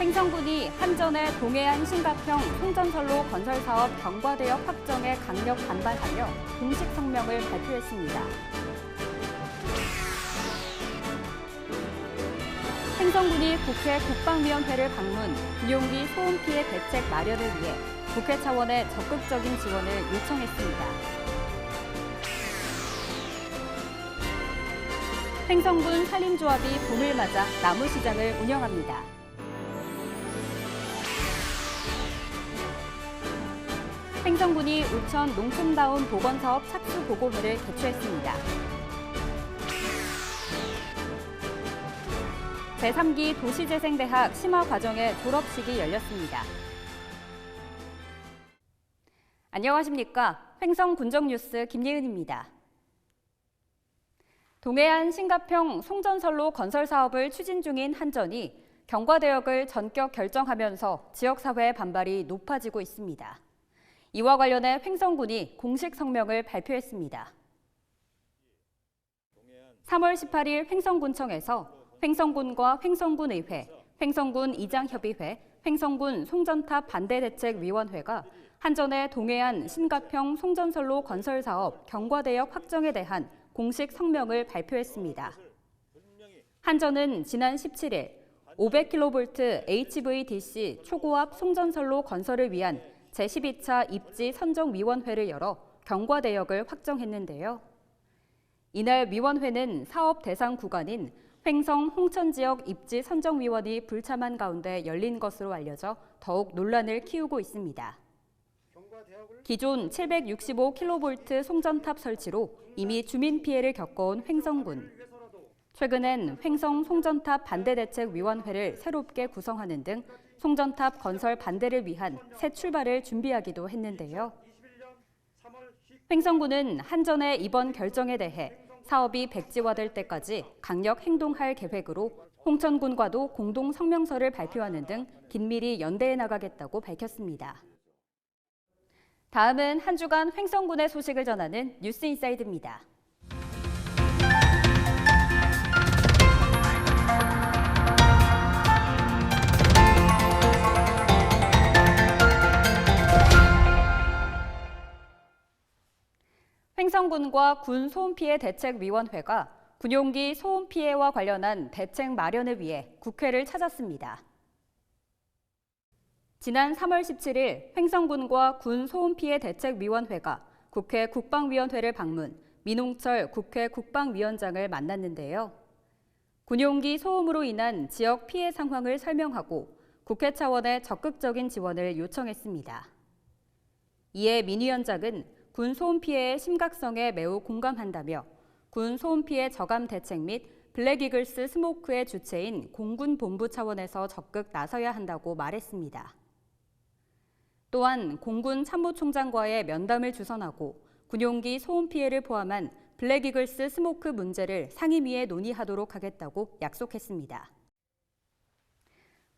횡성군이 한전의 동해안 신갑형 송전선로 건설 사업 경과대역 확정에 강력 반발하며 공식 성명을 발표했습니다. 횡성군이 국회 국방위원회를 방문, 군용기 소음 피해 대책 마련을 위해 국회 차원의 적극적인 지원을 요청했습니다. 횡성군 산림조합이 봄을 맞아 나무시장을 운영합니다. 횡성군이 우천 농촌다운 보건사업 착수 보고회를 개최했습니다. 제3기 도시재생대학 심화과정의 졸업식이 열렸습니다. 안녕하십니까? 횡성군정뉴스 김예은입니다. 동해안 신갑형 송전선로 건설 사업을 추진 중인 한전이 경과대역을 전격 결정하면서 지역사회의 반발이 높아지고 있습니다. 이와 관련해 횡성군이 공식 성명을 발표했습니다. 3월 18일 횡성군청에서 횡성군과 횡성군의회, 횡성군 이장협의회, 횡성군 송전탑 반대대책위원회가 한전의 동해안 신갑형 송전선로 건설 사업 경과대역 확정에 대한 공식 성명을 발표했습니다. 한전은 지난 17일 500kV HVDC 초고압 송전선로 건설을 위한 제12차 입지 선정위원회를 열어 경과대역을 확정했는데요. 이날 위원회는 사업 대상 구간인 횡성 홍천 지역 입지 선정위원이 불참한 가운데 열린 것으로 알려져 더욱 논란을 키우고 있습니다. 기존 765kV 송전탑 설치로 이미 주민 피해를 겪어온 횡성군. 최근엔 횡성 송전탑 반대대책위원회를 새롭게 구성하는 등 송전탑 건설 반대를 위한 새 출발을 준비하기도 했는데요. 횡성군은 한전의 이번 결정에 대해 사업이 백지화될 때까지 강력 행동할 계획으로 홍천군과도 공동 성명서를 발표하는 등 긴밀히 연대해 나가겠다고 밝혔습니다. 다음은 한 주간 횡성군의 소식을 전하는 뉴스인사이드입니다. 횡성군과 군 소음피해 대책위원회가 군용기 소음 피해와 관련한 대책 마련을 위해 국회를 찾았습니다. 지난 3월 17일 횡성군과 군 소음피해 대책위원회가 국회 국방위원회를 방문, 민홍철 국회 국방위원장을 만났는데요. 군용기 소음으로 인한 지역 피해 상황을 설명하고 국회 차원의 적극적인 지원을 요청했습니다. 이에 민 위원장은 군 소음 피해의 심각성에 매우 공감한다며 군 소음 피해 저감 대책 및 블랙이글스 스모크의 주체인 공군본부 차원에서 적극 나서야 한다고 말했습니다. 또한 공군 참모총장과의 면담을 주선하고 군용기 소음 피해를 포함한 블랙이글스 스모크 문제를 상임위에 논의하도록 하겠다고 약속했습니다.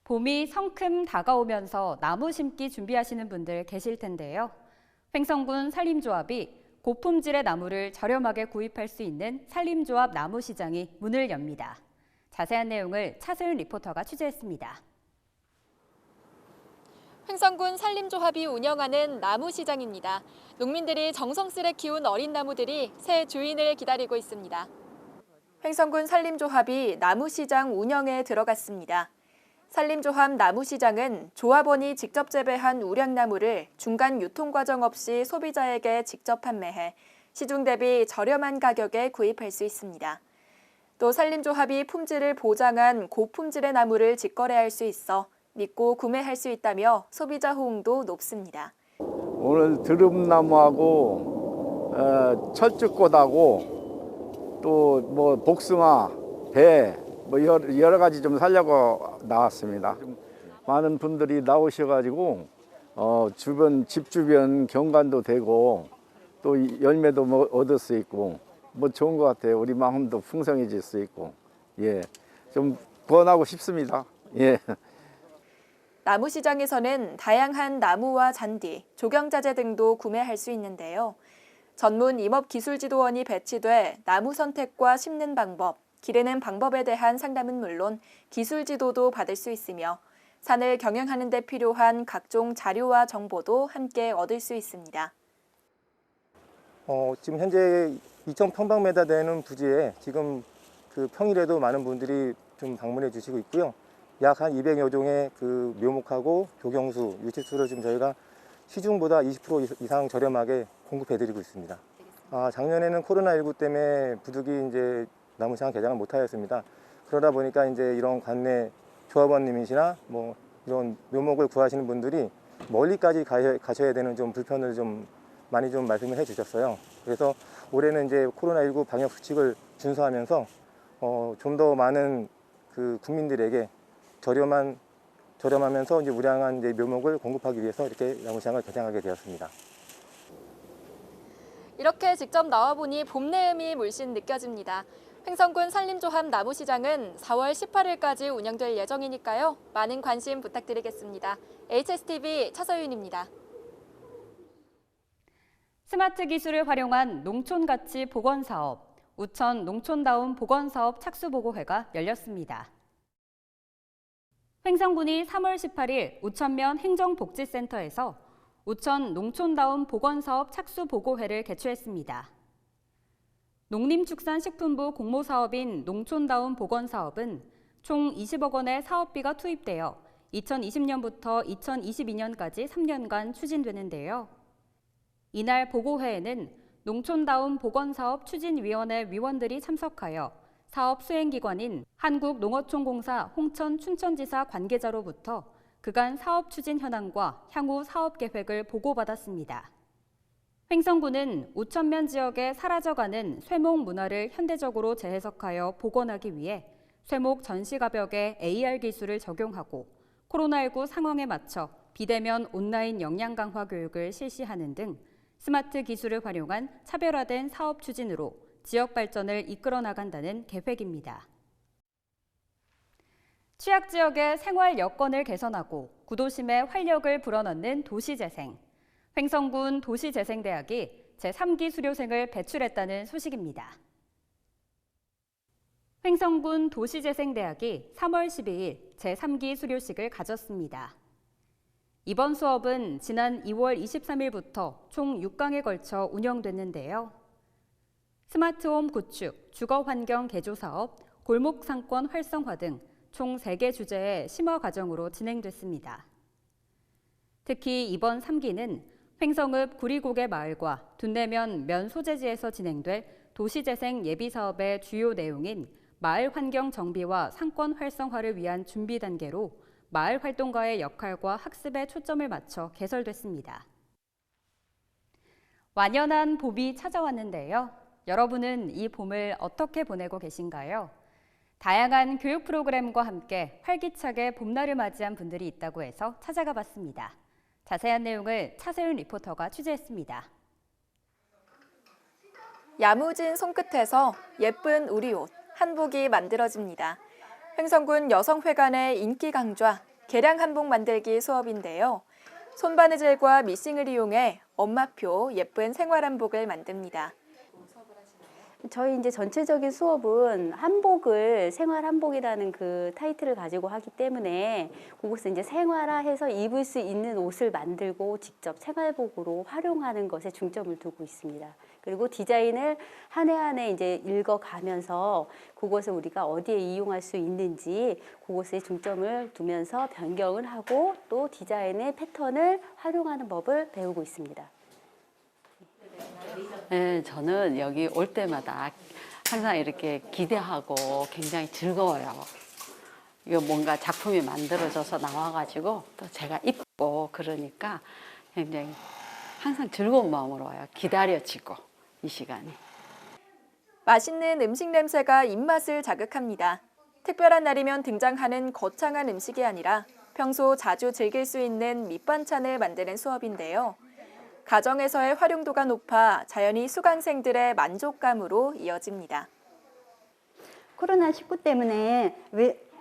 봄이 성큼 다가오면서 나무 심기 준비하시는 분들 계실 텐데요. 횡성군 산림조합이 고품질의 나무를 저렴하게 구입할 수 있는 산림조합 나무시장이 문을 엽니다. 자세한 내용을 차소윤 리포터가 취재했습니다. 횡성군 산림조합이 운영하는 나무시장입니다. 농민들이 정성스레 키운 어린 나무들이 새 주인을 기다리고 있습니다. 횡성군 산림조합이 나무시장 운영에 들어갔습니다. 산림조합 나무시장은 조합원이 직접 재배한 우량나무를 중간 유통과정 없이 소비자에게 직접 판매해 시중 대비 저렴한 가격에 구입할 수 있습니다. 또 산림조합이 품질을 보장한 고품질의 나무를 직거래할 수 있어 믿고 구매할 수 있다며 소비자 호응도 높습니다. 오늘 드럼나무하고 철쭉꽃하고 또 뭐 복숭아, 배 뭐 여러 가지 좀 살려고 나왔습니다. 많은 분들이 나오셔가지고 집 주변 경관도 되고 또 열매도 뭐 얻을 수 있고 뭐 좋은 것 같아요. 우리 마음도 풍성해질 수 있고 좀 권하고 싶습니다. 나무시장에서는 다양한 나무와 잔디, 조경자재 등도 구매할 수 있는데요. 전문 임업기술지도원이 배치돼 나무 선택과 심는 방법, 기르는 방법에 대한 상담은 물론 기술 지도도 받을 수 있으며 산을 경영하는 데 필요한 각종 자료와 정보도 함께 얻을 수 있습니다. 지금 현재 2,000평방미터 되는 부지에 지금 그 평일에도 많은 분들이 좀 방문해 주시고 있고요. 약 한 200여 종의 그 묘목하고 교경수, 유치수를 지금 저희가 시중보다 20% 이상 저렴하게 공급해 드리고 있습니다. 작년에는 코로나19 때문에 부득이 이제 나무시장 개장을 못 하였습니다. 그러다 보니까 이제 이런 관내 조합원님이시나 뭐 이런 묘목을 구하시는 분들이 멀리까지 가셔야 되는 좀 불편을 좀 많이 좀 말씀을 해 주셨어요. 그래서 올해는 이제 코로나19 방역 수칙을 준수하면서 좀 더 많은 그 국민들에게 저렴하면서 이제 우량한 이제 묘목을 공급하기 위해서 이렇게 나무시장을 개장하게 되었습니다. 이렇게 직접 나와보니 봄 내음이 물씬 느껴집니다. 횡성군 산림조합 나무시장은 4월 18일까지 운영될 예정이니까요. 많은 관심 부탁드리겠습니다. HSTV 차서윤입니다. 스마트 기술을 활용한 농촌가치 보건사업, 우천 농촌다운 보건사업 착수보고회가 열렸습니다. 횡성군이 3월 18일 우천면 행정복지센터에서 우천 농촌다운 보건사업 착수보고회를 개최했습니다. 농림축산식품부 공모사업인 농촌다운 보건사업은 총 20억 원의 사업비가 투입되어 2020년부터 2022년까지 3년간 추진되는데요. 이날 보고회에는 농촌다운 보건사업 추진위원회 위원들이 참석하여 사업 수행기관인 한국농어촌공사 홍천 춘천지사 관계자로부터 그간 사업 추진 현황과 향후 사업 계획을 보고받았습니다. 횡성군은 우천면 지역에 사라져가는 쇠목 문화를 현대적으로 재해석하여 복원하기 위해 쇠목 전시가벽에 AR 기술을 적용하고 코로나19 상황에 맞춰 비대면 온라인 역량 강화 교육을 실시하는 등 스마트 기술을 활용한 차별화된 사업 추진으로 지역 발전을 이끌어 나간다는 계획입니다. 취약 지역의 생활 여건을 개선하고 구도심에 활력을 불어넣는 도시재생. 횡성군 도시재생대학이 제3기 수료생을 배출했다는 소식입니다. 횡성군 도시재생대학이 3월 12일 제3기 수료식을 가졌습니다. 이번 수업은 지난 2월 23일부터 총 6강에 걸쳐 운영됐는데요. 스마트홈 구축, 주거환경 개조사업, 골목상권 활성화 등 총 3개 주제의 심화 과정으로 진행됐습니다. 특히 이번 3기는 횡성읍 구리고개 마을과 둔내면 면 소재지에서 진행될 도시재생 예비사업의 주요 내용인 마을 환경 정비와 상권 활성화를 위한 준비 단계로 마을 활동가의 역할과 학습에 초점을 맞춰 개설됐습니다. 완연한 봄이 찾아왔는데요. 여러분은 이 봄을 어떻게 보내고 계신가요? 다양한 교육 프로그램과 함께 활기차게 봄날을 맞이한 분들이 있다고 해서 찾아가 봤습니다. 자세한 내용을 차세윤 리포터가 취재했습니다. 야무진 손끝에서 예쁜 우리 옷, 한복이 만들어집니다. 횡성군 여성회관의 인기 강좌, 개량 한복 만들기 수업인데요. 손바느질과 미싱을 이용해 엄마표 예쁜 생활 한복을 만듭니다. 저희 이제 전체적인 수업은 한복을 생활 한복이라는 그 타이틀을 가지고 하기 때문에 그것을 이제 생활화해서 입을 수 있는 옷을 만들고 직접 생활복으로 활용하는 것에 중점을 두고 있습니다. 그리고 디자인을 한 해 한 해 이제 읽어가면서 그것을 우리가 어디에 이용할 수 있는지 그것에 중점을 두면서 변경을 하고 또 디자인의 패턴을 활용하는 법을 배우고 있습니다. 네, 저는 여기 올 때마다 항상 이렇게 기대하고 굉장히 즐거워요. 이거 뭔가 작품이 만들어져서 나와가지고 또 제가 입고 그러니까 굉장히 항상 즐거운 마음으로 와요. 기다려지고 이 시간이. 맛있는 음식 냄새가 입맛을 자극합니다. 특별한 날이면 등장하는 거창한 음식이 아니라 평소 자주 즐길 수 있는 밑반찬을 만드는 수업인데요. 가정에서의 활용도가 높아 자연히 수강생들의 만족감으로 이어집니다. 코로나19 때문에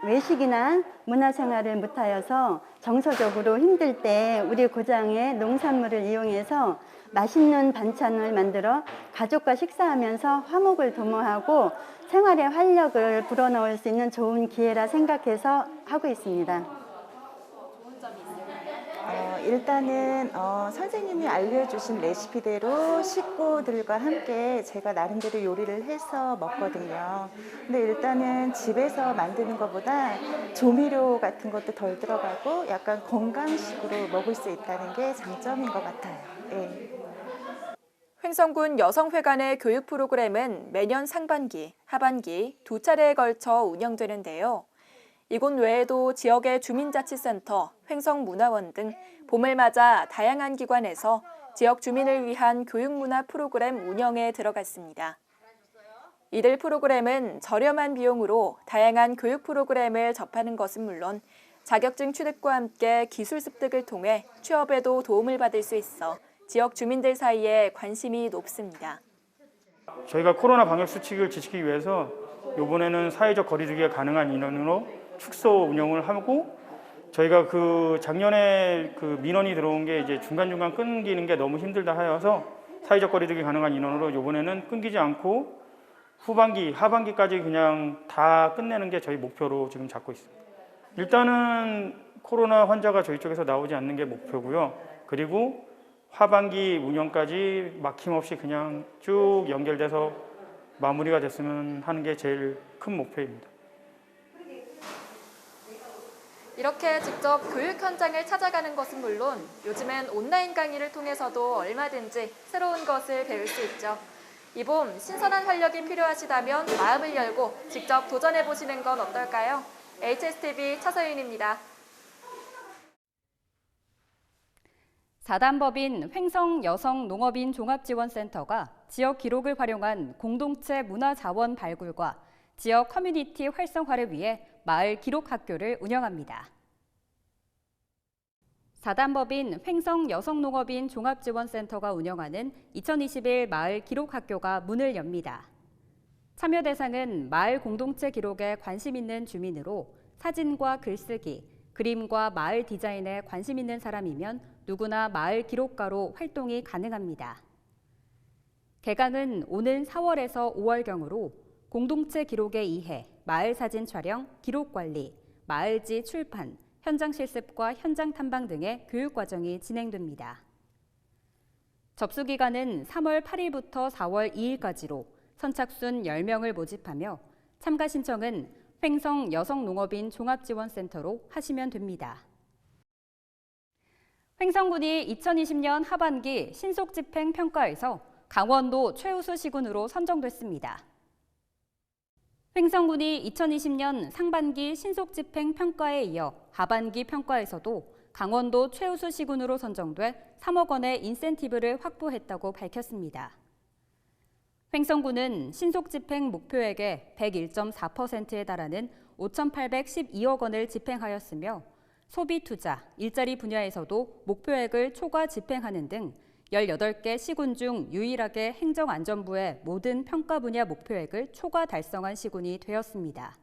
외식이나 문화생활을 못하여서 정서적으로 힘들 때 우리 고장의 농산물을 이용해서 맛있는 반찬을 만들어 가족과 식사하면서 화목을 도모하고 생활의 활력을 불어넣을 수 있는 좋은 기회라 생각해서 하고 있습니다. 일단은 선생님이 알려주신 레시피대로 식구들과 함께 제가 나름대로 요리를 해서 먹거든요. 근데 일단은 집에서 만드는 것보다 조미료 같은 것도 덜 들어가고 약간 건강식으로 먹을 수 있다는 게 장점인 것 같아요. 예. 횡성군 여성회관의 교육 프로그램은 매년 상반기, 하반기 두 차례에 걸쳐 운영되는데요. 이곳 외에도 지역의 주민자치센터, 횡성문화원 등 봄을 맞아 다양한 기관에서 지역 주민을 위한 교육문화 프로그램 운영에 들어갔습니다. 이들 프로그램은 저렴한 비용으로 다양한 교육 프로그램을 접하는 것은 물론 자격증 취득과 함께 기술 습득을 통해 취업에도 도움을 받을 수 있어 지역 주민들 사이에 관심이 높습니다. 저희가 코로나 방역 수칙을 지키기 위해서 이번에는 사회적 거리두기가 가능한 인원으로 축소 운영을 하고, 저희가 그 작년에 그 민원이 들어온 게 이제 중간중간 끊기는 게 너무 힘들다 하여서 사회적 거리두기 가능한 인원으로 이번에는 끊기지 않고 후반기, 하반기까지 그냥 다 끝내는 게 저희 목표로 지금 잡고 있습니다. 일단은 코로나 환자가 저희 쪽에서 나오지 않는 게 목표고요. 그리고 하반기 운영까지 막힘없이 그냥 쭉 연결돼서 마무리가 됐으면 하는 게 제일 큰 목표입니다. 이렇게 직접 교육 현장을 찾아가는 것은 물론 요즘엔 온라인 강의를 통해서도 얼마든지 새로운 것을 배울 수 있죠. 이 봄 신선한 활력이 필요하시다면 마음을 열고 직접 도전해보시는 건 어떨까요? HSTV 차서윤입니다. 4단법인 횡성여성농업인 종합지원센터가 지역 기록을 활용한 공동체 문화자원 발굴과 지역 커뮤니티 활성화를 위해 마을 기록학교를 운영합니다. 4단법인 횡성여성농업인 종합지원센터가 운영하는 2021 마을 기록학교가 문을 엽니다. 참여 대상은 마을 공동체 기록에 관심 있는 주민으로 사진과 글쓰기, 그림과 마을 디자인에 관심 있는 사람이면 누구나 마을 기록가로 활동이 가능합니다. 개강은 오는 4월에서 5월경으로 공동체 기록의 이해, 마을 사진 촬영, 기록 관리, 마을지 출판, 현장 실습과 현장 탐방 등의 교육 과정이 진행됩니다. 접수 기간은 3월 8일부터 4월 2일까지로 선착순 10명을 모집하며 참가 신청은 횡성 여성농업인 종합지원센터로 하시면 됩니다. 횡성군이 2020년 하반기 신속집행평가에서 강원도 최우수 시군으로 선정됐습니다. 횡성군이 2020년 상반기 신속집행평가에 이어 하반기 평가에서도 강원도 최우수 시군으로 선정돼 3억 원의 인센티브를 확보했다고 밝혔습니다. 횡성군은 신속집행 목표액의 101.4%에 달하는 5,812억 원을 집행하였으며 소비투자, 일자리 분야에서도 목표액을 초과 집행하는 등 18개 시군 중 유일하게 행정안전부의 모든 평가 분야 목표액을 초과 달성한 시군이 되었습니다.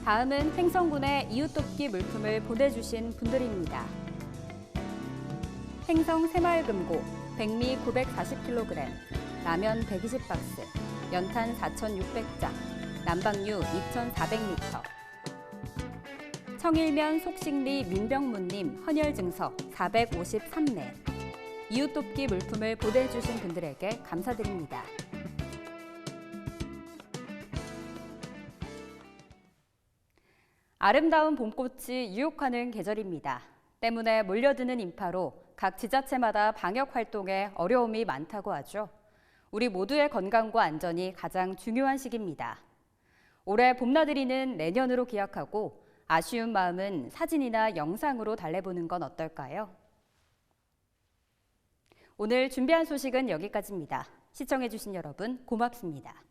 다음은 횡성군의 이웃돕기 물품을 보내주신 분들입니다. 횡성 새마을금고 백미 940kg, 라면 120박스, 연탄 4,600장, 난방유 2,400리터, 청일면 속식리 민병무님 헌혈증서 453례, 이웃돕기 물품을 보내주신 분들에게 감사드립니다. 아름다운 봄꽃이 유혹하는 계절입니다. 때문에 몰려드는 인파로 각 지자체마다 방역 활동에 어려움이 많다고 하죠. 우리 모두의 건강과 안전이 가장 중요한 시기입니다. 올해 봄나들이는 내년으로 기약하고 아쉬운 마음은 사진이나 영상으로 달래보는 건 어떨까요? 오늘 준비한 소식은 여기까지입니다. 시청해주신 여러분 고맙습니다.